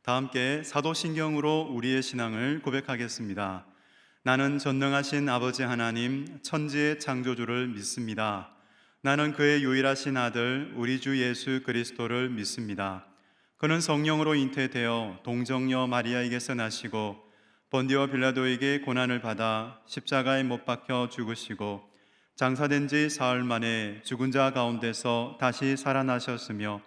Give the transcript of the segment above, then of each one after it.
다 함께 사도신경으로 우리의 신앙을 고백하겠습니다. 나는 전능하신 아버지 하나님, 천지의 창조주를 믿습니다. 나는 그의 유일하신 아들, 우리 주 예수 그리스도를 믿습니다. 그는 성령으로 잉태되어 동정녀 마리아에게서 나시고 본디오 빌라도에게 고난을 받아 십자가에 못 박혀 죽으시고 장사된 지 사흘 만에 죽은 자 가운데서 다시 살아나셨으며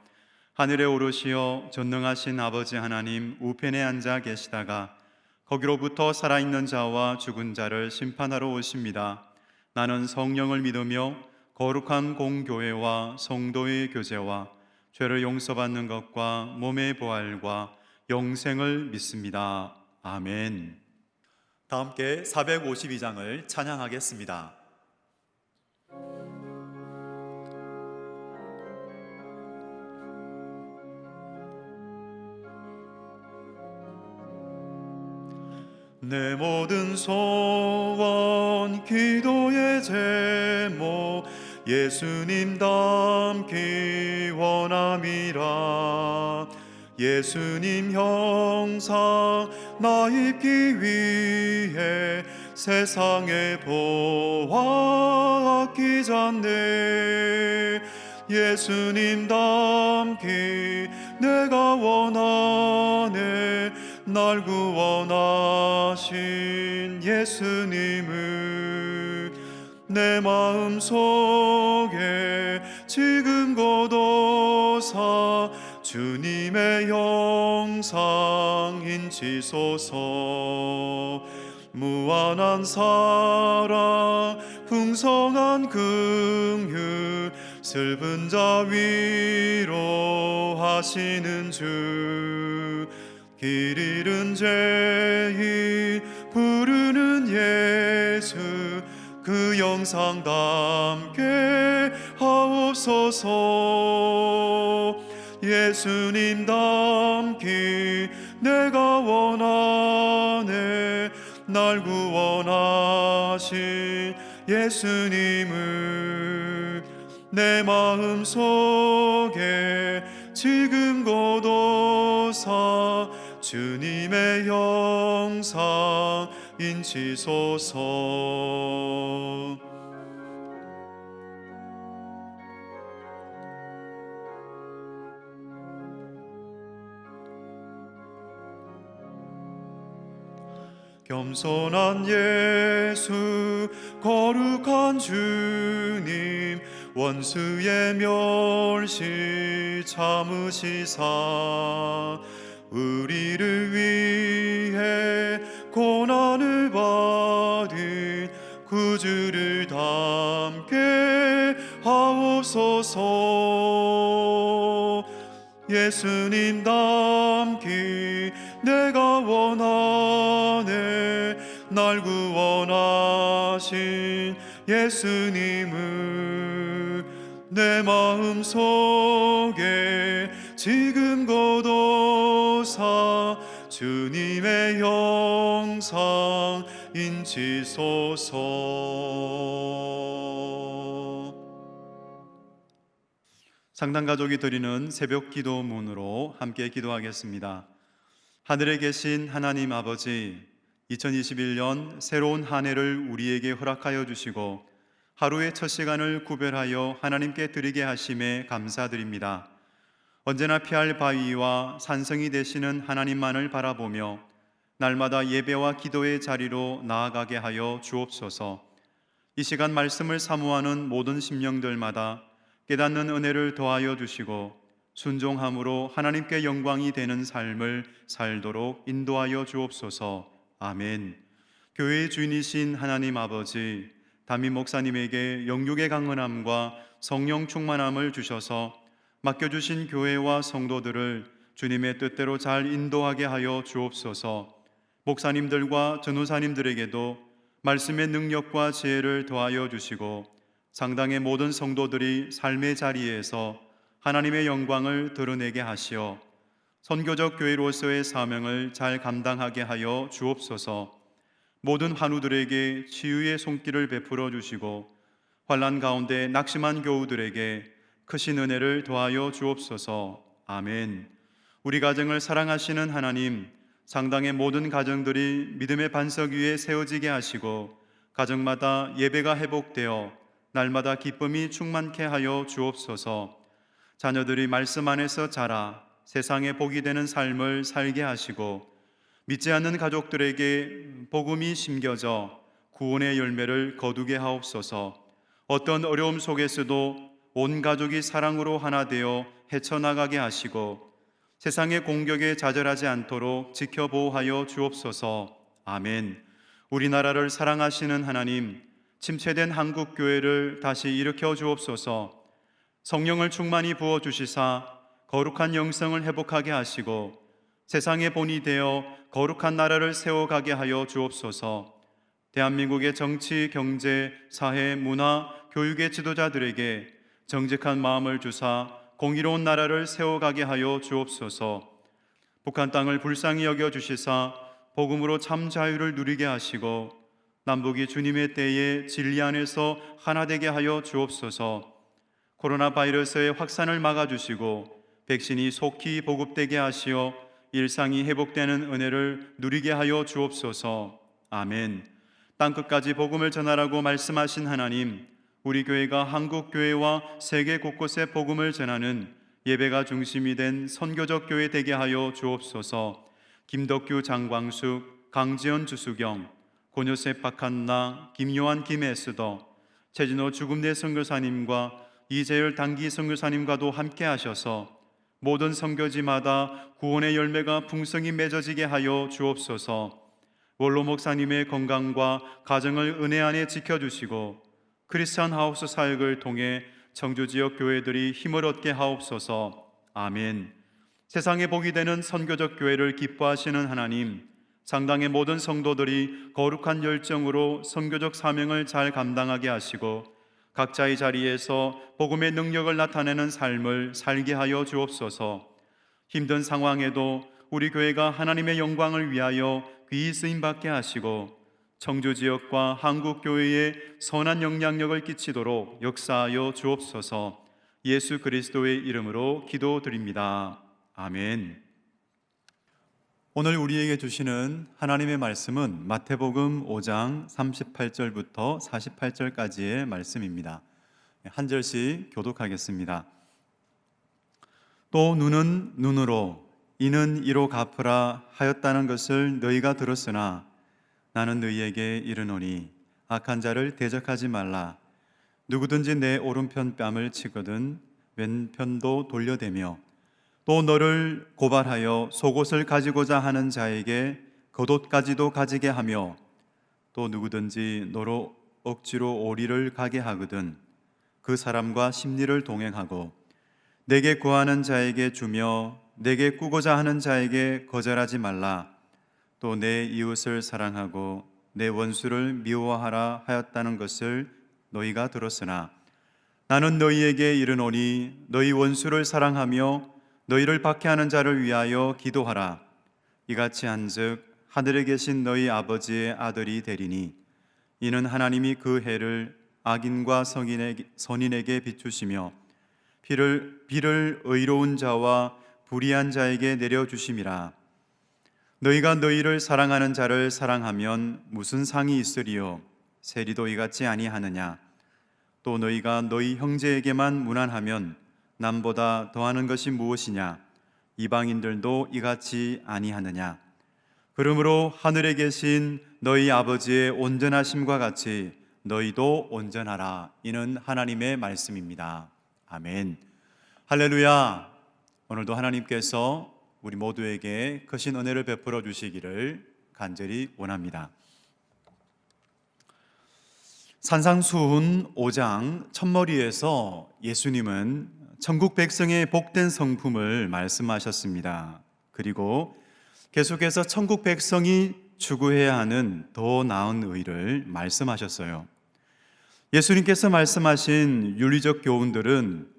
하늘에 오르시어 전능하신 아버지 하나님 우편에 앉아 계시다가 거기로부터 살아있는 자와 죽은 자를 심판하러 오십니다. 나는 성령을 믿으며 거룩한 공교회와 성도의 교제와 죄를 용서받는 것과 몸의 부활과 영생을 믿습니다. 아멘. 다 함께 452장을 찬양하겠습니다. 내 모든 소원 기도의 제목 예수님 닮기 원함이라. 예수님 형상 나 입기 위해 세상에 보아 아끼잖네. 예수님 닮기 내가 원하네. 날 구원하신 예수님을 내 마음속에 지금 고도사 주님의 영상 인치소서. 무한한 사랑 풍성한 긍휼 슬픈 자 위로하시는 주. 길 잃은 죄인 부르는 예수 그 영상 담게 하옵소서. 예수님 닮기 내가 원하네. 날 구원하신 예수님을 내 마음속에 지금 고도사 주님의 영상 인치소서. 겸손한 예수 거룩한 주님 원수의 멸시 참으시사 우리를 위해 고난을 받은 구주를 담게 하옵소서. 예수님 닮기 내가 원하네. 날 구원하신 예수님을 내 마음속에 지금 고도사 주님의 영상 인치소서. 상당가족이 드리는 새벽 기도문으로 함께 기도하겠습니다. 하늘에 계신 하나님 아버지, 2021년 새로운 한 해를 우리에게 허락하여 주시고 하루의 첫 시간을 구별하여 하나님께 드리게 하심에 감사드립니다. 언제나 피할 바위와 산성이 되시는 하나님만을 바라보며 날마다 예배와 기도의 자리로 나아가게 하여 주옵소서. 이 시간 말씀을 사모하는 모든 심령들마다 깨닫는 은혜를 더하여 주시고 순종함으로 하나님께 영광이 되는 삶을 살도록 인도하여 주옵소서. 아멘. 교회의 주인이신 하나님 아버지, 담임 목사님에게 영육의 강건함과 성령 충만함을 주셔서 맡겨주신 교회와 성도들을 주님의 뜻대로 잘 인도하게 하여 주옵소서. 목사님들과 전우사님들에게도 말씀의 능력과 지혜를 더하여 주시고 상당의 모든 성도들이 삶의 자리에서 하나님의 영광을 드러내게 하시어 선교적 교회로서의 사명을 잘 감당하게 하여 주옵소서. 모든 환우들에게 치유의 손길을 베풀어 주시고 환난 가운데 낙심한 교우들에게 크신 은혜를 더하여 주옵소서. 아멘. 우리 가정을 사랑하시는 하나님, 상당의 모든 가정들이 믿음의 반석 위에 세워지게 하시고 가정마다 예배가 회복되어 날마다 기쁨이 충만케 하여 주옵소서. 자녀들이 말씀 안에서 자라 세상에 복이 되는 삶을 살게 하시고 믿지 않는 가족들에게 복음이 심겨져 구원의 열매를 거두게 하옵소서. 어떤 어려움 속에서도 온 가족이 사랑으로 하나 되어 헤쳐나가게 하시고 세상의 공격에 좌절하지 않도록 지켜보호하여 주옵소서. 아멘. 우리나라를 사랑하시는 하나님, 침체된 한국교회를 다시 일으켜 주옵소서. 성령을 충만히 부어주시사 거룩한 영성을 회복하게 하시고 세상의 본이 되어 거룩한 나라를 세워가게 하여 주옵소서. 대한민국의 정치, 경제, 사회, 문화, 교육의 지도자들에게 정직한 마음을 주사 공의로운 나라를 세워가게 하여 주옵소서. 북한 땅을 불쌍히 여겨 주시사 복음으로 참 자유를 누리게 하시고 남북이 주님의 때에 진리 안에서 하나 되게 하여 주옵소서. 코로나 바이러스의 확산을 막아주시고 백신이 속히 보급되게 하시어 일상이 회복되는 은혜를 누리게 하여 주옵소서. 아멘. 땅끝까지 복음을 전하라고 말씀하신 하나님, 우리 교회가 한국 교회와 세계 곳곳에 복음을 전하는 예배가 중심이 된 선교적 교회 되게 하여 주옵소서. 김덕규, 장광숙, 강지연, 주수경, 고요셉, 박한나, 김요한, 김에스더, 최진호 주금대 선교사님과 이재열 단기 선교사님과도 함께 하셔서 모든 선교지마다 구원의 열매가 풍성히 맺어지게 하여 주옵소서. 원로 목사님의 건강과 가정을 은혜 안에 지켜주시고 크리스찬 하우스 사역을 통해 청주 지역 교회들이 힘을 얻게 하옵소서. 아멘. 세상에 복이 되는 선교적 교회를 기뻐하시는 하나님, 상당의 모든 성도들이 거룩한 열정으로 선교적 사명을 잘 감당하게 하시고 각자의 자리에서 복음의 능력을 나타내는 삶을 살게 하여 주옵소서. 힘든 상황에도 우리 교회가 하나님의 영광을 위하여 귀히 쓰임받게 하시고 청주 지역과 한국 교회에 선한 영향력을 끼치도록 역사하여 주옵소서. 예수 그리스도의 이름으로 기도드립니다. 아멘. 오늘 우리에게 주시는 하나님의 말씀은 마태복음 5장 38절부터 48절까지의 말씀입니다. 한 절씩 교독하겠습니다. 또 눈은 눈으로 이는 이로 갚으라 하였다는 것을 너희가 들었으나 나는 너희에게 이르노니 악한 자를 대적하지 말라. 누구든지 내 오른편 뺨을 치거든 왼편도 돌려대며 또 너를 고발하여 속옷을 가지고자 하는 자에게 겉옷까지도 가지게 하며 또 누구든지 너로 억지로 오리를 가게 하거든 그 사람과 심리를 동행하고 내게 구하는 자에게 주며 내게 꾸고자 하는 자에게 거절하지 말라. 또 내 이웃을 사랑하고 내 원수를 미워하라 하였다는 것을 너희가 들었으나 나는 너희에게 이르노니 너희 원수를 사랑하며 너희를 박해하는 자를 위하여 기도하라. 이같이 한즉 하늘에 계신 너희 아버지의 아들이 되리니 이는 하나님이 그 해를 악인과 선인에게 비추시며 비를 의로운 자와 불의한 자에게 내려주심이라. 너희가 너희를 사랑하는 자를 사랑하면 무슨 상이 있으리요? 세리도 이같이 아니하느냐? 또 너희가 너희 형제에게만 무난하면 남보다 더하는 것이 무엇이냐? 이방인들도 이같이 아니하느냐? 그러므로 하늘에 계신 너희 아버지의 온전하심과 같이 너희도 온전하라. 이는 하나님의 말씀입니다. 아멘. 할렐루야. 오늘도 하나님께서 우리 모두에게 크신 은혜를 베풀어 주시기를 간절히 원합니다. 산상수훈 5장 첫머리에서 예수님은 천국 백성의 복된 성품을 말씀하셨습니다. 그리고 계속해서 천국 백성이 추구해야 하는 더 나은 의를 말씀하셨어요. 예수님께서 말씀하신 윤리적 교훈들은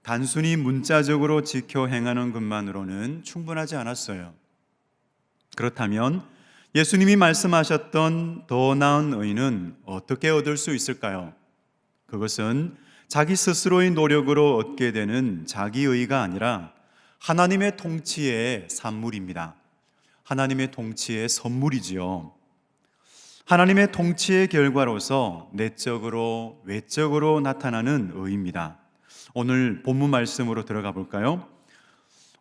단순히 문자적으로 지켜 행하는 것만으로는 충분하지 않았어요. 그렇다면 예수님이 말씀하셨던 더 나은 의는 어떻게 얻을 수 있을까요? 그것은 자기 스스로의 노력으로 얻게 되는 자기의가 아니라 하나님의 통치의 산물입니다. 하나님의 통치의 선물이지요. 하나님의 통치의 결과로서 내적으로 외적으로 나타나는 의입니다. 오늘 본문 말씀으로 들어가 볼까요?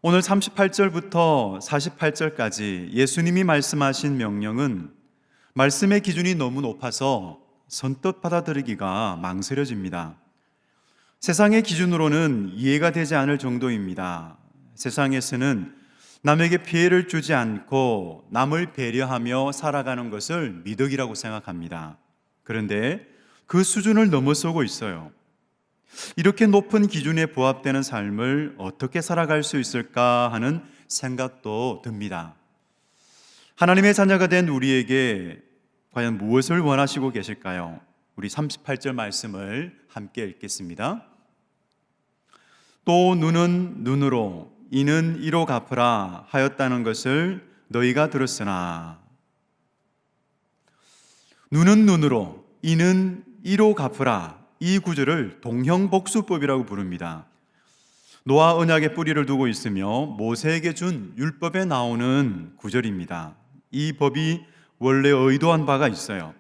오늘 38절부터 48절까지 예수님이 말씀하신 명령은 말씀의 기준이 너무 높아서 선뜻 받아들이기가 망설여집니다. 세상의 기준으로는 이해가 되지 않을 정도입니다. 세상에서는 남에게 피해를 주지 않고 남을 배려하며 살아가는 것을 미덕이라고 생각합니다. 그런데 그 수준을 넘어서고 있어요. 이렇게 높은 기준에 부합되는 삶을 어떻게 살아갈 수 있을까 하는 생각도 듭니다. 하나님의 자녀가 된 우리에게 과연 무엇을 원하시고 계실까요? 우리 38절 말씀을 함께 읽겠습니다. 또 눈은 눈으로 이는 이로 갚으라 하였다는 것을 너희가 들었으나, 눈은 눈으로 이는 이로 갚으라, 이 구절을 동형복수법이라고 부릅니다. 노아 언약의 뿌리를 두고 있으며 모세에게 준 율법에 나오는 구절입니다. 이 법이 원래 의도한 바가 있어요.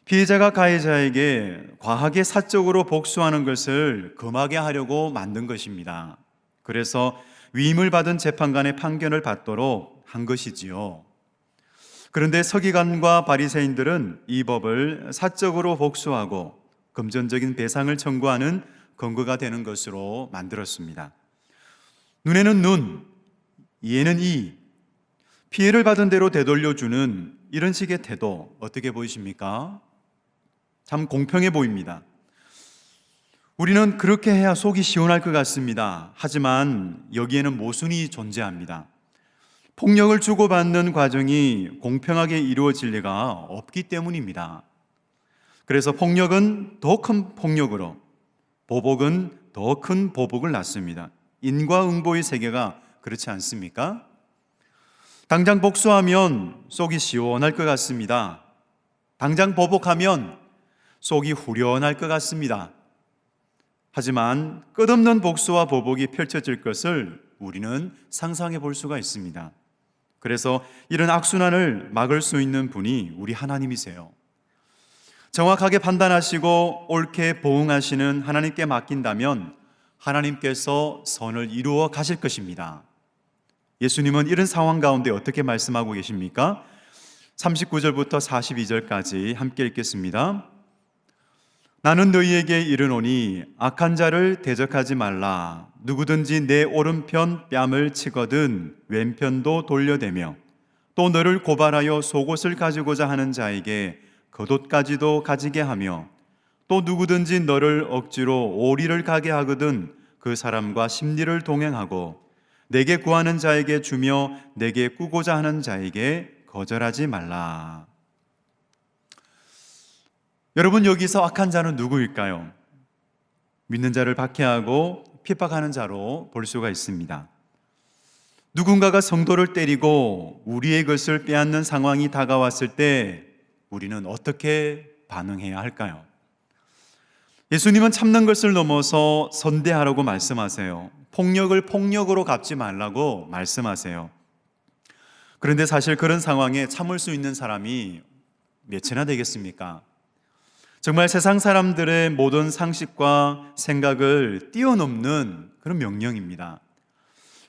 피해자가 가해자에게 과하게 사적으로 복수하는 것을 금하게 하려고 만든 것입니다. 그래서 위임을 받은 재판관의 판결을 받도록 한 것이지요. 그런데 서기관과 바리새인들은 이 법을 사적으로 복수하고 금전적인 배상을 청구하는 근거가 되는 것으로 만들었습니다. 눈에는 눈, 이에는 이, 피해를 받은 대로 되돌려주는 이런 식의 태도 어떻게 보이십니까? 참 공평해 보입니다. 우리는 그렇게 해야 속이 시원할 것 같습니다. 하지만 여기에는 모순이 존재합니다. 폭력을 주고받는 과정이 공평하게 이루어질 리가 없기 때문입니다. 그래서 폭력은 더 큰 폭력으로, 보복은 더 큰 보복을 낳습니다. 인과응보의 세계가 그렇지 않습니까? 당장 복수하면 속이 시원할 것 같습니다. 당장 보복하면 속이 후련할 것 같습니다. 하지만 끝없는 복수와 보복이 펼쳐질 것을 우리는 상상해 볼 수가 있습니다. 그래서 이런 악순환을 막을 수 있는 분이 우리 하나님이세요. 정확하게 판단하시고 옳게 보응하시는 하나님께 맡긴다면 하나님께서 선을 이루어 가실 것입니다. 예수님은 이런 상황 가운데 어떻게 말씀하고 계십니까? 39절부터 42절까지 함께 읽겠습니다. 나는 너희에게 이르노니 악한 자를 대적하지 말라. 누구든지 내 오른편 뺨을 치거든 왼편도 돌려대며 또 너를 고발하여 속옷을 가지고자 하는 자에게 겉옷까지도 가지게 하며 또 누구든지 너를 억지로 오리를 가게 하거든 그 사람과 심리를 동행하고 내게 구하는 자에게 주며 내게 꾸고자 하는 자에게 거절하지 말라. 여러분, 여기서 악한 자는 누구일까요? 믿는 자를 박해하고 핍박하는 자로 볼 수가 있습니다. 누군가가 성도를 때리고 우리의 것을 빼앗는 상황이 다가왔을 때 우리는 어떻게 반응해야 할까요? 예수님은 참는 것을 넘어서 선대하라고 말씀하세요. 폭력을 폭력으로 갚지 말라고 말씀하세요. 그런데 사실 그런 상황에 참을 수 있는 사람이 몇이나 되겠습니까? 정말 세상 사람들의 모든 상식과 생각을 뛰어넘는 그런 명령입니다.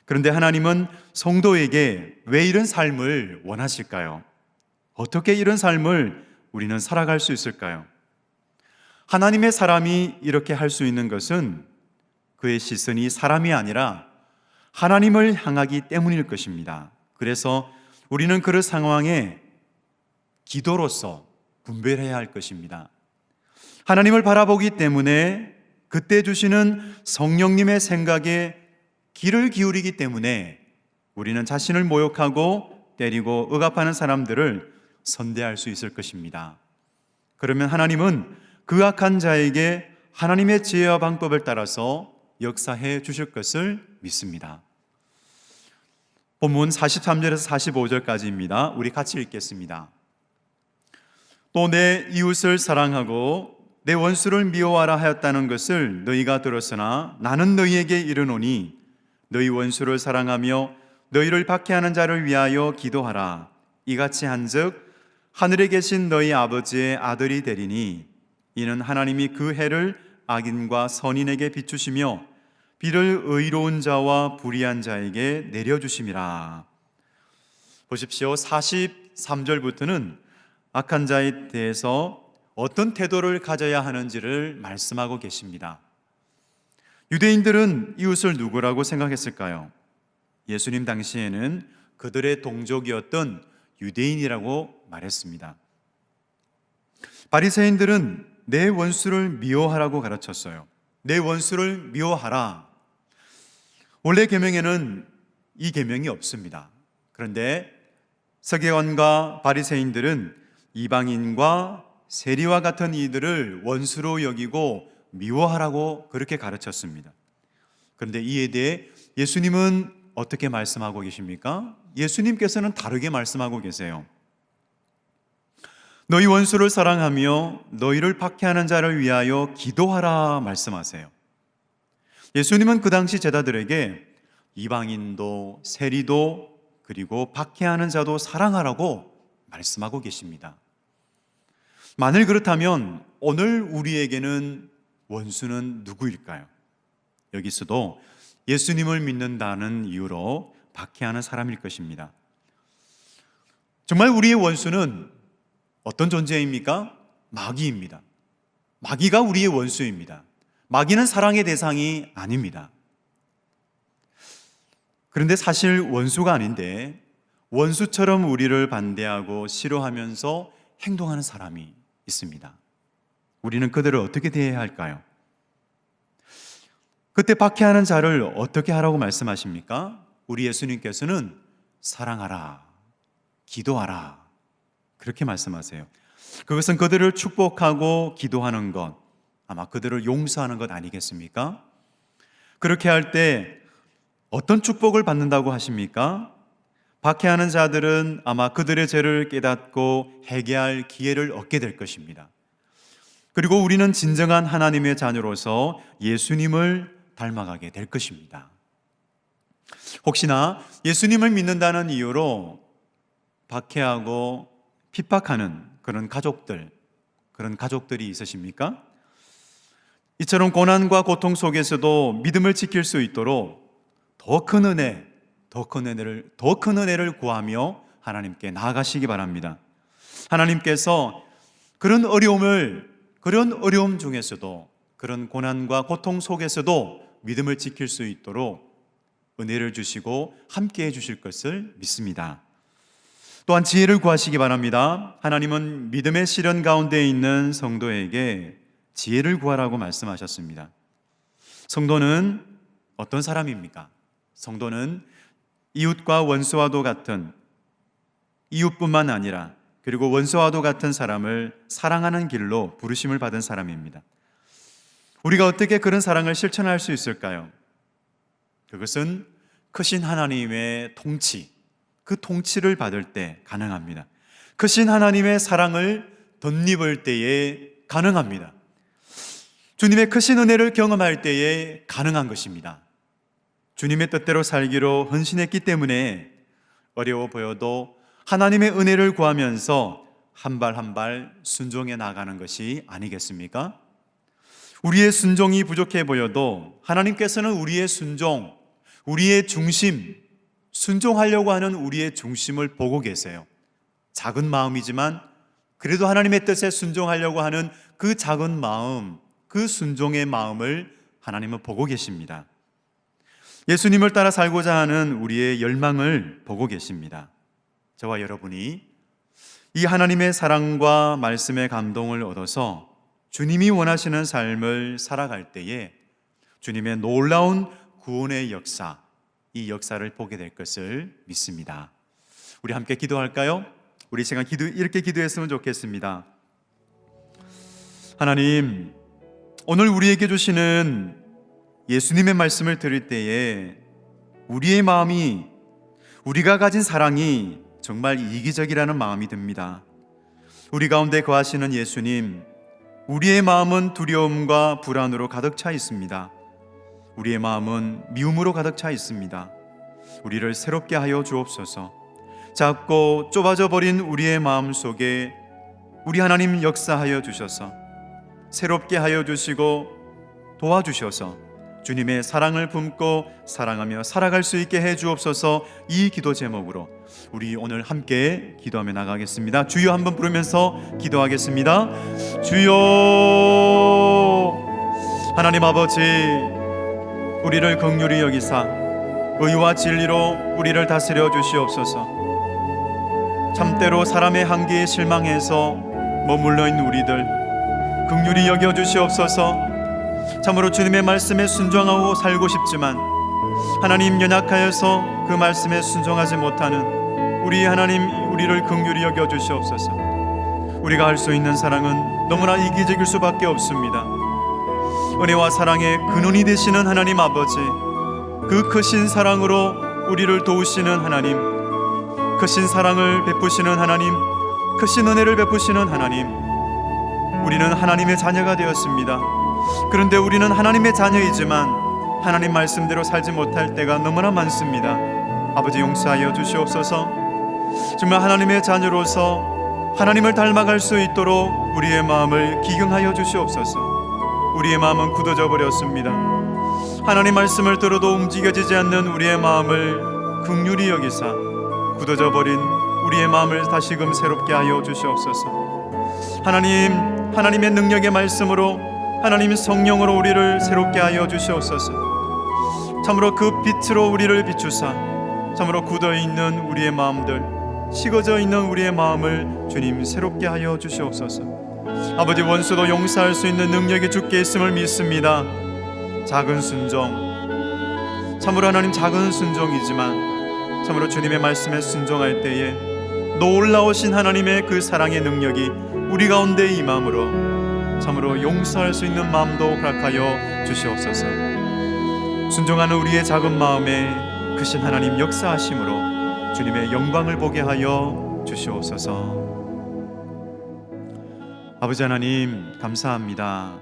그런데 하나님은 성도에게 왜 이런 삶을 원하실까요? 어떻게 이런 삶을 우리는 살아갈 수 있을까요? 하나님의 사람이 이렇게 할 수 있는 것은 그의 시선이 사람이 아니라 하나님을 향하기 때문일 것입니다. 그래서 우리는 그 상황에 기도로서 분별해야 할 것입니다. 하나님을 바라보기 때문에 그때 주시는 성령님의 생각에 귀를 기울이기 때문에 우리는 자신을 모욕하고 때리고 억압하는 사람들을 선대할 수 있을 것입니다. 그러면 하나님은 그 악한 자에게 하나님의 지혜와 방법을 따라서 역사해 주실 것을 믿습니다. 본문 43절에서 45절까지입니다. 우리 같이 읽겠습니다. 또 내 이웃을 사랑하고 내 원수를 미워하라 하였다는 것을 너희가 들었으나 나는 너희에게 이르노니 너희 원수를 사랑하며 너희를 박해하는 자를 위하여 기도하라. 이같이 한즉 하늘에 계신 너희 아버지의 아들이 되리니 이는 하나님이 그 해를 악인과 선인에게 비추시며 비를 의로운 자와 불의한 자에게 내려주심이라. 보십시오. 43절부터는 악한 자에 대해서 어떤 태도를 가져야 하는지를 말씀하고 계십니다. 유대인들은 이웃을 누구라고 생각했을까요? 예수님 당시에는 그들의 동족이었던 유대인이라고 말했습니다. 바리새인들은 내 원수를 미워하라고 가르쳤어요. 내 원수를 미워하라. 원래 계명에는 이 계명이 없습니다. 그런데 서기관과 바리새인들은 이방인과 세리와 같은 이들을 원수로 여기고 미워하라고 그렇게 가르쳤습니다. 그런데 이에 대해 예수님은 어떻게 말씀하고 계십니까? 예수님께서는 다르게 말씀하고 계세요. 너희 원수를 사랑하며 너희를 박해하는 자를 위하여 기도하라 말씀하세요. 예수님은 그 당시 제자들에게 이방인도 세리도 그리고 박해하는 자도 사랑하라고 말씀하고 계십니다. 만일 그렇다면 오늘 우리에게는 원수는 누구일까요? 여기서도 예수님을 믿는다는 이유로 박해하는 사람일 것입니다. 정말 우리의 원수는 어떤 존재입니까? 마귀입니다. 마귀가 우리의 원수입니다. 마귀는 사랑의 대상이 아닙니다. 그런데 사실 원수가 아닌데 원수처럼 우리를 반대하고 싫어하면서 행동하는 사람이 있습니다. 우리는 그들을 어떻게 대해야 할까요? 그때 박해하는 자를 어떻게 하라고 말씀하십니까? 우리 예수님께서는 사랑하라, 기도하라 그렇게 말씀하세요. 그것은 그들을 축복하고 기도하는 것, 아마 그들을 용서하는 것 아니겠습니까? 그렇게 할 때 어떤 축복을 받는다고 하십니까? 박해하는 자들은 아마 그들의 죄를 깨닫고 회개할 기회를 얻게 될 것입니다. 그리고 우리는 진정한 하나님의 자녀로서 예수님을 닮아가게 될 것입니다. 혹시나 예수님을 믿는다는 이유로 박해하고 핍박하는 그런 가족들이 있으십니까? 이처럼 고난과 고통 속에서도 믿음을 지킬 수 있도록 더 큰 은혜를 구하며 하나님께 나아가시기 바랍니다. 하나님께서 그런 어려움 중에서도 그런 고난과 고통 속에서도 믿음을 지킬 수 있도록 은혜를 주시고 함께 해주실 것을 믿습니다. 또한 지혜를 구하시기 바랍니다. 하나님은 믿음의 시련 가운데 있는 성도에게 지혜를 구하라고 말씀하셨습니다. 성도는 어떤 사람입니까? 성도는 이웃과 원수와도 같은, 이웃뿐만 아니라 그리고 원수와도 같은 사람을 사랑하는 길로 부르심을 받은 사람입니다. 우리가 어떻게 그런 사랑을 실천할 수 있을까요? 그것은 크신 하나님의 통치, 그 통치를 받을 때 가능합니다. 크신 하나님의 사랑을 덧입을 때에 가능합니다. 주님의 크신 은혜를 경험할 때에 가능한 것입니다. 주님의 뜻대로 살기로 헌신했기 때문에 어려워 보여도 하나님의 은혜를 구하면서 한 발 한 발 순종해 나가는 것이 아니겠습니까? 우리의 순종이 부족해 보여도 하나님께서는 우리의 순종, 우리의 중심, 순종하려고 하는 우리의 중심을 보고 계세요. 작은 마음이지만 그래도 하나님의 뜻에 순종하려고 하는 그 작은 마음, 그 순종의 마음을 하나님은 보고 계십니다. 예수님을 따라 살고자 하는 우리의 열망을 보고 계십니다. 저와 여러분이 이 하나님의 사랑과 말씀의 감동을 얻어서 주님이 원하시는 삶을 살아갈 때에 주님의 놀라운 구원의 역사, 이 역사를 보게 될 것을 믿습니다. 우리 함께 기도할까요? 우리 시간 이렇게 기도했으면 좋겠습니다. 하나님, 오늘 우리에게 주시는 예수님의 말씀을 들을 때에 우리의 마음이, 우리가 가진 사랑이 정말 이기적이라는 마음이 듭니다. 우리 가운데 거하시는 예수님, 우리의 마음은 두려움과 불안으로 가득 차 있습니다. 우리의 마음은 미움으로 가득 차 있습니다. 우리를 새롭게 하여 주옵소서. 작고 좁아져 버린 우리의 마음 속에 우리 하나님 역사하여 주셔서 새롭게 하여 주시고 도와주셔서 주님의 사랑을 품고 사랑하며 살아갈 수 있게 해 주옵소서. 이 기도 제목으로 우리 오늘 함께 기도하며 나가겠습니다. 주여 한번 부르면서 기도하겠습니다. 주여. 하나님 아버지, 우리를 긍휼히 여기사 의와 진리로 우리를 다스려 주시옵소서. 참때로 사람의 한계에 실망해서 머물러 있는 우리들 긍휼히 여겨 주시옵소서. 참으로 주님의 말씀에 순종하고 살고 싶지만 하나님 연약하여서 그 말씀에 순종하지 못하는 우리 하나님, 우리를 긍휼히 여겨 주시옵소서. 우리가 할 수 있는 사랑은 너무나 이기적일 수밖에 없습니다. 은혜와 사랑의 근원이 되시는 하나님 아버지, 그 크신 사랑으로 우리를 도우시는 하나님, 크신 사랑을 베푸시는 하나님, 크신 은혜를 베푸시는 하나님, 우리는 하나님의 자녀가 되었습니다. 그런데 우리는 하나님의 자녀이지만 하나님 말씀대로 살지 못할 때가 너무나 많습니다. 아버지 용서하여 주시옵소서. 정말 하나님의 자녀로서 하나님을 닮아갈 수 있도록 우리의 마음을 기경하여 주시옵소서. 우리의 마음은 굳어져 버렸습니다. 하나님 말씀을 들어도 움직여지지 않는 우리의 마음을 긍휼히 여기사 굳어져 버린 우리의 마음을 다시금 새롭게 하여 주시옵소서. 하나님, 하나님의 능력의 말씀으로 하나님 성령으로 우리를 새롭게 하여 주시옵소서. 참으로 그 빛으로 우리를 비추사 참으로 굳어있는 우리의 마음들, 식어져 있는 우리의 마음을 주님 새롭게 하여 주시옵소서. 아버지, 원수도 용서할 수 있는 능력이 주께 있음을 믿습니다. 작은 순종, 참으로 하나님 작은 순종이지만 참으로 주님의 말씀에 순종할 때에 놀라우신 하나님의 그 사랑의 능력이 우리 가운데 임함으로 참으로 용서할 수 있는 마음도 허락하여 주시옵소서. 순종하는 우리의 작은 마음에 크신 하나님 역사하심으로 주님의 영광을 보게 하여 주시옵소서. 아버지 하나님, 감사합니다.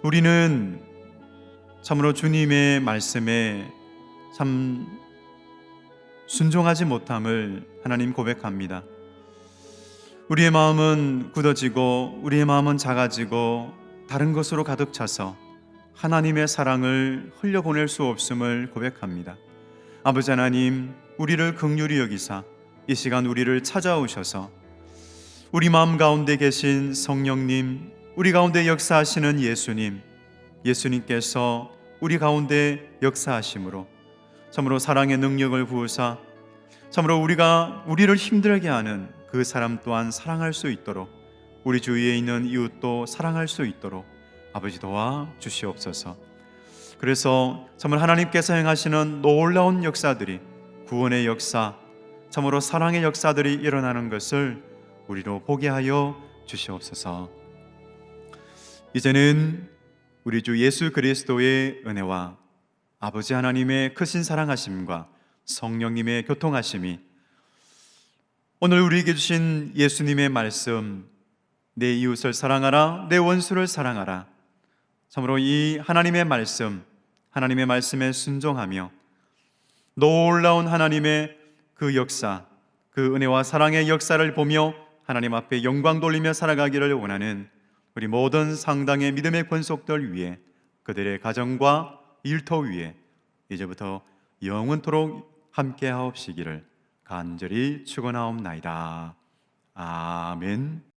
우리는 참으로 주님의 말씀에 참 순종하지 못함을 하나님 고백합니다. 우리의 마음은 굳어지고 우리의 마음은 작아지고 다른 것으로 가득 차서 하나님의 사랑을 흘려보낼 수 없음을 고백합니다. 아버지 하나님, 우리를 긍휼히 여기사 이 시간 우리를 찾아오셔서 우리 마음 가운데 계신 성령님, 우리 가운데 역사하시는 예수님, 예수님께서 우리 가운데 역사하심으로 참으로 사랑의 능력을 부으사 참으로 우리를 힘들게 하는 그 사람 또한 사랑할 수 있도록, 우리 주위에 있는 이웃도 사랑할 수 있도록 아버지 도와 주시옵소서. 그래서 참으로 하나님께서 행하시는 놀라운 역사들이, 구원의 역사, 참으로 사랑의 역사들이 일어나는 것을 우리로 보게 하여 주시옵소서. 이제는 우리 주 예수 그리스도의 은혜와 아버지 하나님의 크신 사랑하심과 성령님의 교통하심이 오늘 우리에게 주신 예수님의 말씀, 내 이웃을 사랑하라, 내 원수를 사랑하라, 참으로 이 하나님의 말씀, 하나님의 말씀에 순종하며 놀라운 하나님의 그 역사, 그 은혜와 사랑의 역사를 보며 하나님 앞에 영광 돌리며 살아가기를 원하는 우리 모든 상당의 믿음의 권속들 위에, 그들의 가정과 일터 위에 이제부터 영원토록 함께 하옵시기를 간절히 축원하옵나이다. 아멘.